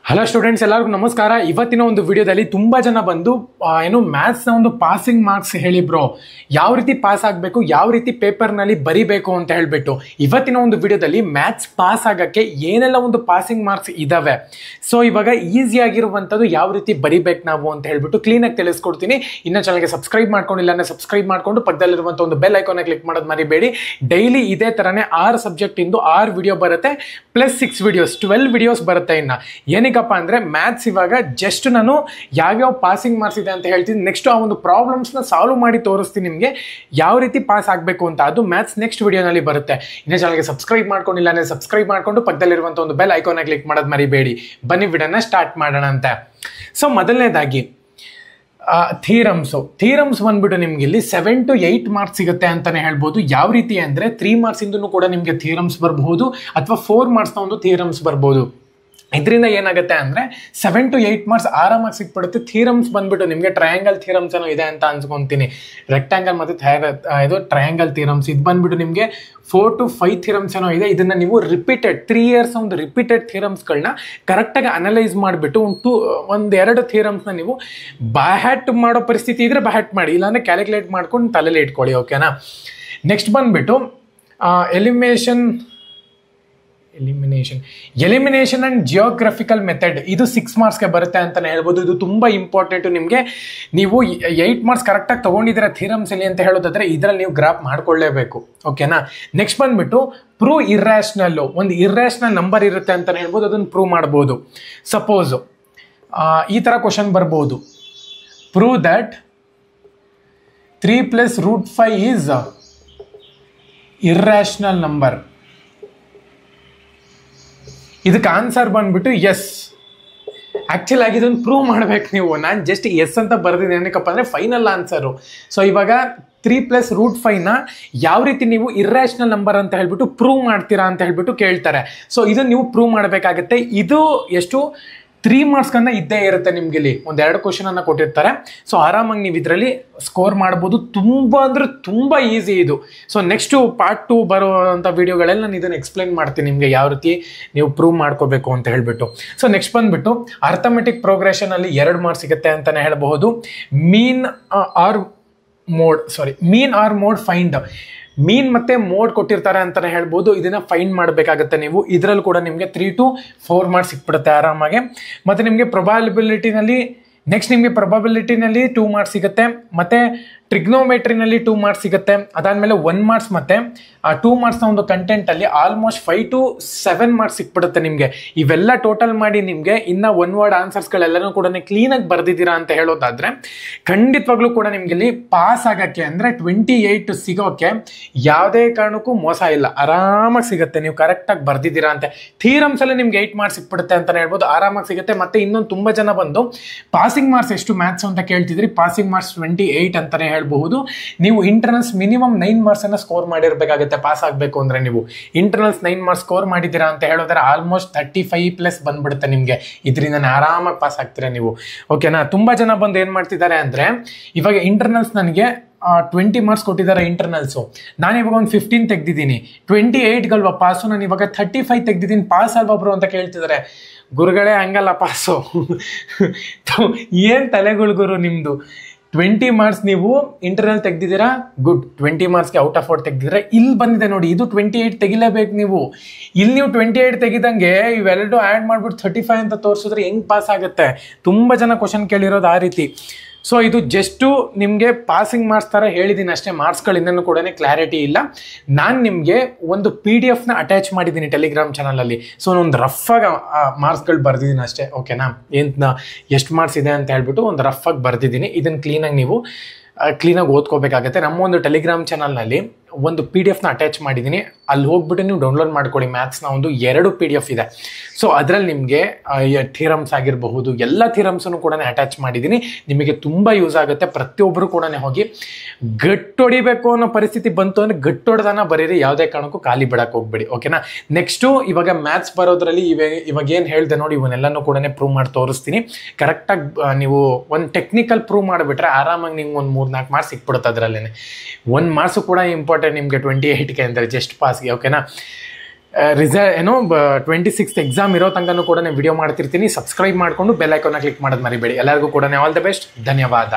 Hello students, ಎಲ್ಲರಿಗೂ ನಮಸ್ಕಾರ. ಇವತ್ತಿನ ಒಂದು ವಿಡಿಯೋದಲ್ಲಿ ತುಂಬಾ ಜನ ಬಂದು ಮ್ಯಾಥ್ಸ್ನ ಒಂದು ಪಾಸಿಂಗ್ ಮಾರ್ಕ್ಸ್ ಹೇಳಿ ಬ್ರೋ, ಯಾವ ರೀತಿ ಪಾಸ್ ಆಗಬೇಕು, ಯಾವ ರೀತಿ ಪೇಪರ್ನಲ್ಲಿ ಬರಿಬೇಕು ಅಂತ ಹೇಳ್ಬಿಟ್ಟು ಇವತ್ತಿನ ಒಂದು ವಿಡಿಯೋದಲ್ಲಿ ಮ್ಯಾಥ್ಸ್ ಪಾಸ್ ಆಗೋಕ್ಕೆ ಏನೆಲ್ಲ ಒಂದು ಪಾಸಿಂಗ್ ಮಾರ್ಕ್ಸ್ ಇದಾವೆ, ಸೊ ಇವಾಗ ಈಸಿ ಆಗಿರುವಂಥದ್ದು ಯಾವ ರೀತಿ ಬರಿಬೇಕು ನಾವು ಅಂತ ಹೇಳ್ಬಿಟ್ಟು ಕ್ಲೀನಾಗಿ ತಿಳಿಸ್ಕೊಡ್ತೀನಿ. ಇನ್ನು ಚಾನಲ್ಗೆ ಸಬ್ಸ್ಕ್ರೈಬ್ ಮಾಡ್ಕೊಂಡಿಲ್ಲ ಅಂದರೆ ಸಬ್ಸ್ಕ್ರೈಬ್ ಮಾಡಿಕೊಂಡು ಪಕ್ಕದಲ್ಲಿರುವಂಥ ಒಂದು ಬೆಲ್ ಐಕಾನ್ನ ಕ್ಲಿಕ್ ಮಾಡೋದು ಮರಿಬೇಡಿ. ಡೈಲಿ ಇದೇ ಥರನೇ 6 ಸಬ್ಜೆಕ್ಟ್ ಇಂದು 6 ವಿಡಿಯೋ ಬರುತ್ತೆ, ಪ್ಲಸ್ 6 ವಿಡಿಯೋಸ್ 12 ವಿಡಿಯೋಸ್ ಬರುತ್ತೆ. ಇನ್ನು ಏನಕ್ಕಪ್ಪ ಅಂದರೆ ಮ್ಯಾಥ್ಸ್ ಇವಾಗ ಜಸ್ಟ್ ನಾನು ಯಾವ್ಯಾವ ಪಾಸಿಂಗ್ ಮಾರ್ಕ್ಸ್ ಇದೆ ಅಂತ ಹೇಳ್ತೀನಿ, ನೆಕ್ಸ್ಟ್ ಆ ಒಂದು ಪ್ರಾಬ್ಲಮ್ಸ್ನ ಸಾಲ್ವ್ ಮಾಡಿ ತೋರಿಸ್ತೀನಿ ನಿಮಗೆ ಯಾವ ರೀತಿ ಪಾಸ್ ಆಗಬೇಕು ಅಂತ. ಅದು ಮ್ಯಾಥ್ಸ್ ನೆಕ್ಸ್ಟ್ ವಿಡಿಯೋನಲ್ಲಿ ಬರುತ್ತೆ. ಇನ್ನು ಚಾನಲ್ಗೆ ಸಬ್ಸ್ಕ್ರೈಬ್ ಮಾಡ್ಕೊಂಡಿಲ್ಲ ಅಂದರೆ ಸಬ್ಸ್ಕ್ರೈಬ್ ಮಾಡಿಕೊಂಡು ಪಕ್ಕದಲ್ಲಿರುವಂಥ ಒಂದು ಬೆಲ್ ಐಕಾನ್ನ ಕ್ಲಿಕ್ ಮಾಡೋದು ಮರಿಬೇಡಿ. ಬನ್ನಿ ವಿಡಿಯೋನ ಸ್ಟಾರ್ಟ್ ಮಾಡೋಣ ಅಂತ. ಸೊ ಮೊದಲನೇದಾಗಿ ಥೀರಮ್ಸ್ ಬಂದ್ಬಿಟ್ಟು ನಿಮ್ಗೆ ಇಲ್ಲಿ 7 to 8 ಮಾರ್ಕ್ಸ್ ಸಿಗುತ್ತೆ ಅಂತಾನೆ ಹೇಳ್ಬೋದು. ಯಾವ ರೀತಿ ಅಂದರೆ 3 ಮಾರ್ಕ್ಸ್ ಇಂದೂ ಕೂಡ ನಿಮಗೆ ಥಿಯರಮ್ಸ್ ಬರಬಹುದು, ಅಥವಾ 4 ಮಾರ್ಕ್ಸ್ನ ಒಂದು ಥಿಯರಮ್ಸ್ ಬರ್ಬೋದು. ಇದರಿಂದ ಏನಾಗುತ್ತೆ ಅಂದರೆ 7 to 8 ಮಾರ್ಕ್ಸ್ ಆರಾಮಾಗಿ ಸಿಕ್ಬಿಡುತ್ತೆ. ಥಿಯರಮ್ಸ್ ಬಂದ್ಬಿಟ್ಟು ನಿಮಗೆ ಟ್ರಯಾಂಗಲ್ ಥಿಯರಮ್ಸ್ ಏನೋ ಇದೆ ಅಂತ ಅನ್ಸ್ಕೊತೀನಿ. ರೆಕ್ಟಾಂಗಲ್ ಮತ್ತು ಇದು ಟ್ರಯಾಂಗಲ್ ಥಿಯರಮ್ಸ್, ಇದು ಬಂದ್ಬಿಟ್ಟು ನಿಮಗೆ 4 to 5 ಥಿಯರಮ್ಸ್ ಏನೋ ಇದೆ. ಇದನ್ನು ನೀವು ರಿಪೀಟೆಡ್ 3 years ಒಂದು ರಿಪೀಟೆಡ್ ಥಿಯರಮ್ಸ್ಗಳನ್ನ ಕರೆಕ್ಟಾಗಿ ಅನಲೈಸ್ ಮಾಡಿಬಿಟ್ಟು ಒಂದೆರಡು ಥಿಯರಮ್ಸ್ನ ನೀವು ಬ್ಯಾಹ್ಯಾಟ್ ಮಾಡೋ ಪರಿಸ್ಥಿತಿ ಇದ್ರೆ ಬ್ಯಾಹ್ಯಾಟ್ ಮಾಡಿ, ಇಲ್ಲಾಂದರೆ ಕ್ಯಾಲ್ಕುಲೇಟ್ ಮಾಡ್ಕೊಂಡು ತಲೆಯಲ್ಲಿ ಇಟ್ಕೊಳ್ಳಿ. ಓಕೆನಾ. ನೆಕ್ಸ್ಟ್ ಬಂದ್ಬಿಟ್ಟು ಎಲಿಮಿನೇಷನ್ ಅಂಡ್ ಜಿಯೋಗ್ರಫಿಕಲ್ ಮೆಥಡ್, ಇದು 6 ಮಾರ್ಕ್ಸ್ಗೆ ಬರುತ್ತೆ ಅಂತಲೇ ಹೇಳ್ಬೋದು. ಇದು ತುಂಬ ಇಂಪಾರ್ಟೆಂಟು ನಿಮಗೆ. ನೀವು 8 ಮಾರ್ಕ್ಸ್ ಕರೆಕ್ಟಾಗಿ ತೊಗೊಂಡಿದ್ದೀರಾ ಥಿಯರಮ್ಸ್ ಅಲ್ಲಿ ಅಂತ ಹೇಳೋದಾದ್ರೆ ಇದರಲ್ಲಿ ನೀವು ಗ್ರಾಫ್ ಮಾಡ್ಕೊಳ್ಳೇಬೇಕು. ಓಕೆನಾ. ನೆಕ್ಸ್ಟ್ ಬಂದ್ಬಿಟ್ಟು ಪ್ರೂವ್ ಇರ್ರ್ಯಾಷನಲ್ಲು, ಒಂದು ಇರ್ರ್ಯಾಷನಲ್ ನಂಬರ್ ಇರುತ್ತೆ ಅಂತಲೇ ಹೇಳ್ಬೋದು, ಅದನ್ನು ಪ್ರೂವ್ ಮಾಡ್ಬೋದು. ಸಪೋಸು ಈ ಥರ ಕ್ವಶನ್ ಬರ್ಬೋದು, prove that 3 + √5 is irrational number. ಇದಕ್ಕೆ ಆನ್ಸರ್ ಬಂದ್ಬಿಟ್ಟು ಎಸ್. ಆ್ಯಕ್ಚುಲ್ ಆಗಿ ಇದನ್ನು ಪ್ರೂವ್ ಮಾಡ್ಬೇಕು ನೀವು. ನಾನು ಜಸ್ಟ್ ಎಸ್ ಅಂತ ಬರೆದಿದ್ದೀನಿ, ಏನಕ್ಕಪ್ಪ ಅಂದರೆ ಫೈನಲ್ ಆನ್ಸರು. ಸೊ ಇವಾಗ 3 + √5ನ ಯಾವ ರೀತಿ ನೀವು ಇರ್ರ್ಯಾಷನಲ್ ನಂಬರ್ ಅಂತ ಹೇಳ್ಬಿಟ್ಟು ಪ್ರೂವ್ ಮಾಡ್ತೀರಾ ಅಂತ ಹೇಳ್ಬಿಟ್ಟು ಕೇಳ್ತಾರೆ. ಸೊ ಇದನ್ನು ನೀವು ಪ್ರೂವ್ ಮಾಡಬೇಕಾಗತ್ತೆ. ಇದು ಎಷ್ಟು 3 ಮಾರ್ಕ್ಸ್ಗನ್ನ ಇದ್ದೇ ಇರುತ್ತೆ ನಿಮ್ಗೆ. ಇಲ್ಲಿ ಒಂದೆರಡು ಕ್ವಶನನ್ನು ಕೊಟ್ಟಿರ್ತಾರೆ. ಸೊ ಆರಾಮಾಗಿ ನೀವು ಇದರಲ್ಲಿ ಸ್ಕೋರ್ ಮಾಡ್ಬೋದು. ತುಂಬ ಅಂದರೆ ತುಂಬ ಈಸಿ ಇದು. ಸೊ ನೆಕ್ಸ್ಟು ಪಾರ್ಟ್ 2 ಬರುವಂಥ ವೀಡಿಯೋಗಳಲ್ಲಿ ನಾನು ಇದನ್ನು ಎಕ್ಸ್ಪ್ಲೈನ್ ಮಾಡ್ತೀನಿ ನಿಮಗೆ ಯಾವ ರೀತಿ ನೀವು ಪ್ರೂವ್ ಮಾಡ್ಕೋಬೇಕು ಅಂತ ಹೇಳ್ಬಿಟ್ಟು. ಸೊ ನೆಕ್ಸ್ಟ್ ಬಂದುಬಿಟ್ಟು ಅರ್ಥಮೆಟಿಕ್ ಪ್ರೋಗ್ರೆಷನಲ್ಲಿ 2 ಮಾರ್ಕ್ಸ್ ಸಿಗುತ್ತೆ ಅಂತಲೇ ಹೇಳಬಹುದು. ಮೀನ್ ಆರ್ ಮೋಡ್ ಫೈಂಡ್, ಮೀನ್ ಮತ್ತೆ ಮೋಡ್ ಕೊಟ್ಟಿರ್ತಾರೆ ಅಂತಲೇ ಹೇಳ್ಬೋದು. ಇದನ್ನು ಫೈಂಡ್ ಮಾಡಬೇಕಾಗುತ್ತೆ ನೀವು. ಇದರಲ್ಲಿ ಕೂಡ ನಿಮಗೆ 3 to 4 ಮಾರ್ಕ್ಸ್ ಸಿಕ್ಬಿಡುತ್ತೆ ಆರಾಮಾಗೆ. ಮತ್ತು ನಿಮಗೆ ಪ್ರೊಬಾಬಿಲಿಟಿನಲ್ಲಿ 2 ಮಾರ್ಕ್ಸ್ ಸಿಗುತ್ತೆ. ಮತ್ತು ಟ್ರಿಗ್ನೋಮೆಟ್ರಿನಲ್ಲಿ 2 ಮಾರ್ಕ್ಸ್ ಸಿಗುತ್ತೆ. ಅದಾದಮೇಲೆ 1 ಮಾರ್ಕ್ಸ್ ಮತ್ತು ಆ 2 ಮಾರ್ಕ್ಸ್ನ ಒಂದು ಕಂಟೆಂಟಲ್ಲಿ ಆಲ್ಮೋಸ್ಟ್ 5 to 7 ಮಾರ್ಕ್ಸ್ ಸಿಕ್ಬಿಡುತ್ತೆ ನಿಮಗೆ. ಇವೆಲ್ಲ ಟೋಟಲ್ ಮಾಡಿ ನಿಮಗೆ ಇನ್ನು 1 ವರ್ಡ್ ಆನ್ಸರ್ಸ್ಗಳೆಲ್ಲನೂ ಕೂಡ ಕ್ಲೀನಾಗಿ ಬರೆದಿದ್ದೀರಾ ಅಂತ ಹೇಳೋದಾದರೆ ಖಂಡಿತವಾಗ್ಲೂ ಕೂಡ ನಿಮಗೆ ಇಲ್ಲಿ ಪಾಸ್ ಆಗೋಕ್ಕೆ ಅಂದರೆ 28 ಸಿಗೋಕ್ಕೆ ಯಾವುದೇ ಕಾರಣಕ್ಕೂ ಮೋಸ ಇಲ್ಲ, ಆರಾಮಾಗಿ ಸಿಗುತ್ತೆ. ನೀವು ಕರೆಕ್ಟಾಗಿ ಬರೆದಿದ್ದೀರಾ ಅಂತ. ಥಿಯರಮ್ಸಲ್ಲಿ ನಿಮ್ಗೆ 8 ಮಾರ್ಕ್ಸ್ ಸಿಕ್ಬಿಡುತ್ತೆ ಅಂತಲೇ ಹೇಳ್ಬೋದು, ಆರಾಮಾಗಿ ಸಿಗುತ್ತೆ. ಮತ್ತು ಇನ್ನೊಂದು ತುಂಬ ಜನ ಬಂದು ಪಾಸಿಂಗ್ ಮಾರ್ಕ್ಸ್ ಎಷ್ಟು ಮ್ಯಾಥ್ಸ್ ಅಂತ ಕೇಳ್ತಿದ್ರಿ. ಪಾಸಿಂಗ್ ಮಾರ್ಕ್ಸ್ 28 ಅಂತಲೇ ಹೇಳ್ಬಹುದು. ನೀವು ಇಂಟರ್ನಲ್ಸ್ ಮಿನಿಮಮ್ 9 ಮಾರ್ಕ್ಸನ್ನು ಸ್ಕೋರ್ ಮಾಡಿರಬೇಕಾಗುತ್ತೆ ಪಾಸ್ ಆಗಬೇಕು ಅಂದರೆ. ನೀವು ಇಂಟರ್ನಲ್ಸ್ 9 ಮಾರ್ಕ್ಸ್ ಸ್ಕೋರ್ ಮಾಡಿದ್ದೀರಾ ಅಂತ ಹೇಳೋದ್ರೆ ಆಲ್ಮೋಸ್ಟ್ 35+ ಬಂದ್ಬಿಡುತ್ತೆ ನಿಮಗೆ. ಇದರಿಂದ ಆರಾಮಾಗಿ ಪಾಸ್ ಆಗ್ತೀರಾ ನೀವು. ಓಕೆನಾ. ತುಂಬ ಜನ ಬಂದು ಏನು ಮಾಡ್ತಿದ್ದಾರೆ ಅಂದರೆ ಇವಾಗ ಇಂಟರ್ನಲ್ಸ್ ನನಗೆ 20 ಮಾರ್ಕ್ಸ್ ಕೊಟ್ಟಿದ್ದಾರೆ ಇಂಟರ್ನಲ್ಸು, ನಾನು ಇವಾಗ ಒಂದು 15 ತೆಗೆದಿದ್ದೀನಿ, 28 ಗಲ್ವಾ ಪಾಸು, ನಾನು ಇವಾಗ 35 ತೆಗೆದಿದ್ದೀನಿ, ಪಾಸ್ ಅಲ್ವಾ ಬ್ರೋ ಅಂತ ಕೇಳ್ತಿದ್ದಾರೆ. ಗುರುಗಳೇ ಹಂಗಲ್ಲ ಪಾಸು. ಏನು ತಲೆಗಳು ಗುರು ನಿಮ್ಮದು. 20 ಮಾರ್ಕ್ಸ್ ನೀವು ಇಂಟರ್ನಲ್ ತೆಗೆದಿದ್ದೀರಾ, ಗುಡ್. 20 ಮಾರ್ಕ್ಸ್ಗೆ ಔಟ್ ಆಫ್ 4 ತೆಗೆದಿದ್ರೆ ಇಲ್ಲಿ ಬಂದಿದೆ ನೋಡಿ, ಇದು 28 ತೆಗಿಲೇಬೇಕು ನೀವು. ಇಲ್ಲಿ ನೀವು 28 ತೆಗಿದಂಗೆ ಇವೆರಡು ಆ್ಯಡ್ ಮಾಡಿಬಿಟ್ಟು 35 ಅಂತ ತೋರಿಸಿದ್ರೆ ಹೆಂಗೆ ಪಾಸ್ ಆಗುತ್ತೆ. ತುಂಬ ಜನ ಕ್ವಶನ್ ಕೇಳಿರೋದು ಆ ರೀತಿ. ಸೊ ಇದು ಜಸ್ಟು ನಿಮಗೆ ಪಾಸಿಂಗ್ ಮಾರ್ಕ್ಸ್ ಥರ ಹೇಳಿದ್ದೀನಿ ಅಷ್ಟೇ. ಮಾರ್ಕ್ಸ್ಗಳಿಂದನೂ ಕೂಡ ಕ್ಲಾರಿಟಿ ಇಲ್ಲ. ನಾನು ನಿಮಗೆ ಒಂದು PDF ಅಟ್ಯಾಚ್ ಮಾಡಿದ್ದೀನಿ ಟೆಲಿಗ್ರಾಮ್ ಚಾನಲಲ್ಲಿ. ಸೊ ಒಂದು ರಫಾಗಿ ಮಾರ್ಕ್ಸ್ಗಳು ಬರೆದಿದ್ದೀನಿ ಅಷ್ಟೇ. ಓಕೆನಾ. ಎಷ್ಟು ಮಾರ್ಕ್ಸ್ ಇದೆ ಅಂತ ಹೇಳ್ಬಿಟ್ಟು ಒಂದು ರಫಾಗಿ ಬರೆದಿದ್ದೀನಿ. ಇದನ್ನು ಕ್ಲೀನಾಗಿ ಓದ್ಕೋಬೇಕಾಗತ್ತೆ. ನಮ್ಮ ಒಂದು ಟೆಲಿಗ್ರಾಮ್ ಚಾನಲ್ನಲ್ಲಿ ಒಂದು PDF ಅಟ್ಯಾಚ್ ಮಾಡಿದ್ದೀನಿ. ಅಲ್ಲಿ ಹೋಗ್ಬಿಟ್ಟು ನೀವು ಡೌನ್ಲೋಡ್ ಮಾಡ್ಕೊಳ್ಳಿ. ಮ್ಯಾಥ್ಸ್ನ ಒಂದು 2 PDF ಇದೆ. ಸೊ ಅದರಲ್ಲಿ ನಿಮಗೆ ಥಿಯರಮ್ಸ್ ಆಗಿರಬಹುದು, ಎಲ್ಲ ಥಿಯರಮ್ಸನ್ನು ಕೂಡ ಅಟ್ಯಾಚ್ ಮಾಡಿದ್ದೀನಿ. ನಿಮಗೆ ತುಂಬ ಯೂಸ್ ಆಗುತ್ತೆ. ಪ್ರತಿಯೊಬ್ಬರು ಕೂಡ ಹೋಗಿ ಗಟ್ಟೊಡಿಬೇಕು ಅನ್ನೋ ಪರಿಸ್ಥಿತಿ ಬಂತು ಅಂದರೆ ಗಟ್ಟೊಡ್ದಾನ ಬರೀರಿ, ಯಾವುದೇ ಕಾರಣಕ್ಕೂ ಖಾಲಿ ಬಿಡಕ್ಕೆ ಹೋಗ್ಬೇಡಿ. ಓಕೆನಾ. ನೆಕ್ಸ್ಟು ಇವಾಗ ಮ್ಯಾಥ್ಸ್ ಬರೋದ್ರಲ್ಲಿ ಇವಾಗ ಏನು ಹೇಳಿದೆ ನೋಡಿ, ಇವನ್ನೆಲ್ಲನೂ ಕೂಡ ಪ್ರೂವ್ ಮಾಡಿ ತೋರಿಸ್ತೀನಿ. ಕರೆಕ್ಟಾಗಿ ನೀವು ಒಂದು ಟೆಕ್ನಿಕಲ್ ಪ್ರೂವ್ ಮಾಡಿಬಿಟ್ರೆ ಆರಾಮಾಗಿ ನಿಮ್ಗೆ ಒಂದು 3-4 ಮಾರ್ಕ್ಸ್ ಸಿಕ್ಬಿಡುತ್ತೆ. ಅದರಲ್ಲೇ 1 ಮಾರ್ಕ್ಸು ಕೂಡ ಇಂಪಾರ್ಟೆಂಟ್ ನಿಮಗೆ 28ಗೆ ಅಂದರೆ ಜಸ್ಟ್ ಪಾಸ್ಗೆ. ಓಕೆನಾ. ಏನೋ 26th ಎಕ್ಸಾಮ್ ಇರೋ ತನಕನೂ ಕೂಡ ನಾನು ವಿಡಿಯೋ ಮಾಡ್ತಿರ್ತೀನಿ. ಸಬ್ಸ್ಕ್ರೈಬ್ ಮಾಡಿಕೊಂಡು ಬೆಲ್ ಐಕಾನ್ನ ಕ್ಲಿಕ್ ಮಾಡೋದು ಮರಿಬೇಡಿ. ಎಲ್ಲರಿಗೂ ಕೂಡ ಆಲ್ ದ ಬೆಸ್ಟ್. ಧನ್ಯವಾದ.